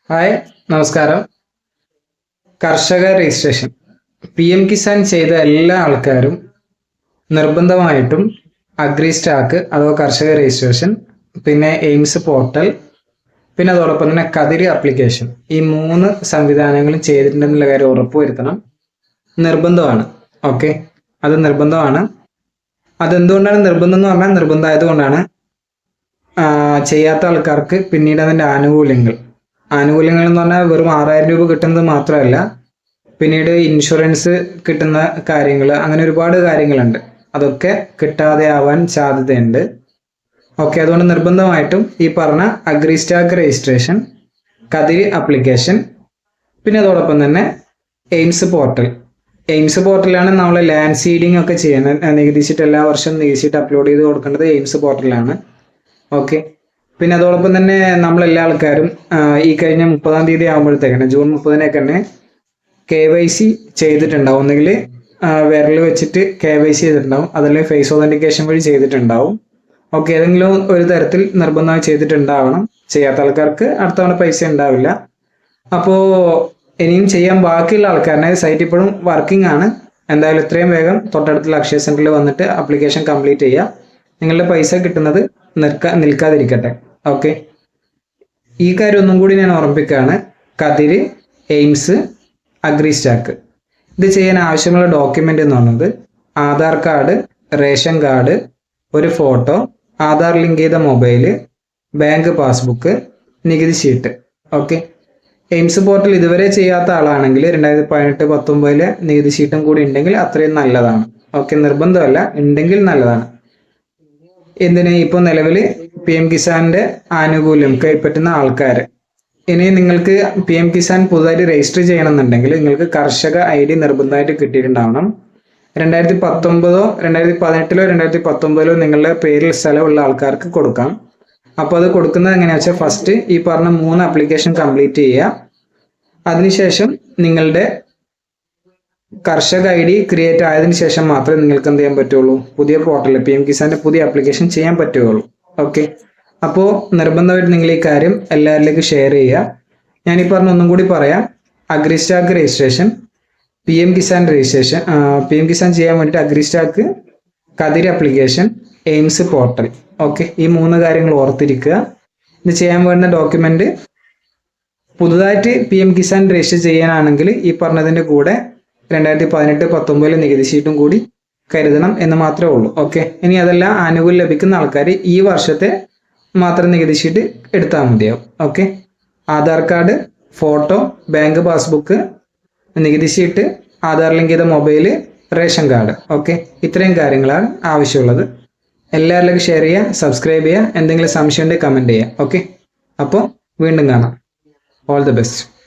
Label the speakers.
Speaker 1: Hi, നമസ്കാരം. കർഷക registration PM Kisan ചെയ്ത എല്ലാ ആൾക്കാരും നിർബന്ധമായിട്ടും അഗ്രി സ്റ്റാക്ക് അഥവാ കർഷക രജിസ്ട്രേഷൻ, പിന്നെ എയിംസ് പോർട്ടൽ, പിന്നെ അതോടൊപ്പം തന്നെ കതിര് ആപ്ലിക്കേഷൻ, ഈ 3 സംവിധാനങ്ങളും ചെയ്തിട്ടുണ്ടെന്നുള്ള കാര്യം ഉറപ്പുവരുത്തണം. നിർബന്ധമാണ്. ഓക്കെ, അത് നിർബന്ധമാണ്. അതെന്തുകൊണ്ടാണ് നിർബന്ധം എന്ന് പറഞ്ഞാൽ, നിർബന്ധമായതുകൊണ്ടാണ് ചെയ്യാത്ത ആൾക്കാർക്ക് പിന്നീട് അതിൻ്റെ ആനുകൂല്യങ്ങൾ എന്ന് പറഞ്ഞാൽ വെറും 6000 രൂപ കിട്ടുന്നത് മാത്രമല്ല, പിന്നീട് ഇൻഷുറൻസ് കിട്ടുന്ന കാര്യങ്ങൾ, അങ്ങനെ ഒരുപാട് കാര്യങ്ങളുണ്ട്. അതൊക്കെ കിട്ടാതെ ആവാൻ സാധ്യതയുണ്ട്. ഓക്കെ, അതുകൊണ്ട് നിർബന്ധമായിട്ടും ഈ പറഞ്ഞ അഗ്രി സ്റ്റാക്ക് രജിസ്ട്രേഷൻ, കതിര് ആപ്ലിക്കേഷൻ, പിന്നെ അതോടൊപ്പം തന്നെ എയിംസ് പോർട്ടലാണ് നമ്മൾ ലാൻഡ് സീഡിംഗ് ഒക്കെ ചെയ്യുന്നത്. നികുതി ഷീറ്റ് എല്ലാ വർഷവും നികുതി ഷീറ്റ് അപ്ലോഡ് ചെയ്ത് കൊടുക്കേണ്ടത് എയിംസ് പോർട്ടലാണ്. ഓക്കെ, പിന്നെ അതോടൊപ്പം തന്നെ നമ്മളെല്ലാ ആൾക്കാരും ഈ കഴിഞ്ഞ 30-ാം തീയതി ആകുമ്പോഴത്തേക്കാണ്, ജൂൺ 30-നൊക്കെ തന്നെ KYC ചെയ്തിട്ടുണ്ടാവും. ഒന്നുകിൽ വിരൽ വെച്ചിട്ട് KYC ചെയ്തിട്ടുണ്ടാവും, അതല്ലെങ്കിൽ ഫേസ് ഓതന്റിക്കേഷൻ വഴി ചെയ്തിട്ടുണ്ടാവും. ഓക്കെ, ഏതെങ്കിലും ഒരു തരത്തിൽ നിർബന്ധമായി ചെയ്തിട്ടുണ്ടാവണം. ചെയ്യാത്ത ആൾക്കാർക്ക് അടുത്ത തവണ പൈസ ഉണ്ടാവില്ല. അപ്പോൾ ഇനിയും ചെയ്യാൻ ബാക്കിയുള്ള ആൾക്കാരനെ, സൈറ്റ് ഇപ്പോഴും വർക്കിംഗ് ആണ്. എന്തായാലും എത്രയും വേഗം തൊട്ടടുത്തുള്ള അക്ഷയ സെന്ററിൽ വന്നിട്ട് ആപ്ലിക്കേഷൻ കംപ്ലീറ്റ് ചെയ്യുക. നിങ്ങളുടെ പൈസ കിട്ടുന്നത് നിൽക്കാതിരിക്കട്ടെ. ഓക്കെ, ഈ കാര്യം ഒന്നും കൂടി ഞാൻ ഓർമ്മിപ്പിക്കുകയാണ്. കതിര്, എയിംസ്, അഗ്രി സ്റ്റാക്ക് ഇത് ചെയ്യാൻ ആവശ്യമുള്ള ഡോക്യുമെന്റ് എന്ന് പറയുന്നത് ആധാർ കാർഡ്, റേഷൻ കാർഡ്, ഒരു ഫോട്ടോ, ആധാർ ലിങ്ക് ചെയ്ത മൊബൈല്, ബാങ്ക് പാസ്ബുക്ക്, നികുതി ഷീറ്റ്. ഓക്കെ, എയിംസ് പോർട്ടൽ ഇതുവരെ ചെയ്യാത്ത ആളാണെങ്കിൽ 2018-19 നികുതി ഷീറ്റും കൂടി ഉണ്ടെങ്കിൽ അത്രയും നല്ലതാണ്. ഓക്കെ, നിർബന്ധമല്ല, ഉണ്ടെങ്കിൽ നല്ലതാണ്. എന്തിന്, ഇപ്പോൾ നിലവിൽ PM കിസാന്റെ ആനുകൂല്യം കൈപ്പറ്റുന്ന ആൾക്കാർ, ഇനി നിങ്ങൾക്ക് PM കിസാൻ പുതുതായിട്ട് രജിസ്റ്റർ ചെയ്യണമെന്നുണ്ടെങ്കിൽ നിങ്ങൾക്ക് കർഷക ID നിർബന്ധമായിട്ട് കിട്ടിയിട്ടുണ്ടാവണം. 2019-ഓ 2018-ലോ 2019-ലോ നിങ്ങളുടെ പേരിൽ സ്ഥലമുള്ള ആൾക്കാർക്ക് കൊടുക്കാം. അപ്പോൾ അത് കൊടുക്കുന്നത് എങ്ങനെയാണെന്ന് വെച്ചാൽ, ഫസ്റ്റ് ഈ പറഞ്ഞ 3 ആപ്ലിക്കേഷൻ കംപ്ലീറ്റ് ചെയ്യുക. അതിനുശേഷം നിങ്ങളുടെ കർഷക ID ക്രിയേറ്റ് ആയതിനു ശേഷം മാത്രമേ നിങ്ങൾക്ക് എന്ത് ചെയ്യാൻ പറ്റുള്ളൂ, പുതിയ പോർട്ടലിൽ PM കിസാന്റെ പുതിയ ആപ്ലിക്കേഷൻ ചെയ്യാൻ പറ്റുകയുള്ളൂ. ഓക്കെ, അപ്പോൾ നിർബന്ധമായിട്ട് നിങ്ങൾ ഈ കാര്യം എല്ലാവരിലേക്കും ഷെയർ ചെയ്യുക. ഞാൻ ഈ പറഞ്ഞ ഒന്നും കൂടി പറയാം. Agri stack registration, PM Kisan registration, PM Kisan ചെയ്യാൻ വേണ്ടിയിട്ട് agri stack, Kathir application, AIMS portal. Okay, ഈ 3 കാര്യങ്ങൾ ഓർത്തിരിക്കുക. ഇത് ചെയ്യാൻ വേണ്ട ഡോക്യുമെന്റ് പുതുതായിട്ട് PM കിസാൻ രജിസ്റ്റർ ചെയ്യാനാണെങ്കിൽ ഈ പറഞ്ഞതിൻ്റെ കൂടെ 2018-19 നികുതി ഷീറ്റും കൂടി കരുതണം എന്ന് മാത്രമേ ഉള്ളൂ. ഓക്കെ, ഇനി അതെല്ലാം ആനുകൂല്യം ലഭിക്കുന്ന ആൾക്കാർ ഈ വർഷത്തെ മാത്രം നികുതി ഷീറ്റ് എടുത്താൽ മതിയാവും. Okay, Aadhaar card, photo, bank passbook, നികുതി ഷീറ്റ്, ആധാർ ലിങ്ക് ചെയ്ത മൊബൈൽ, റേഷൻ കാർഡ്. ഓക്കെ, ഇത്രയും കാര്യങ്ങളാണ് ആവശ്യമുള്ളത്. എല്ലാവരിലേക്കും ഷെയർ ചെയ്യുക, സബ്സ്ക്രൈബ് ചെയ്യുക, എന്തെങ്കിലും സംശയം ഉണ്ടെങ്കിൽ കമൻറ്റ് ചെയ്യുക. ഓക്കെ, അപ്പോൾ വീണ്ടും കാണാം. All the best.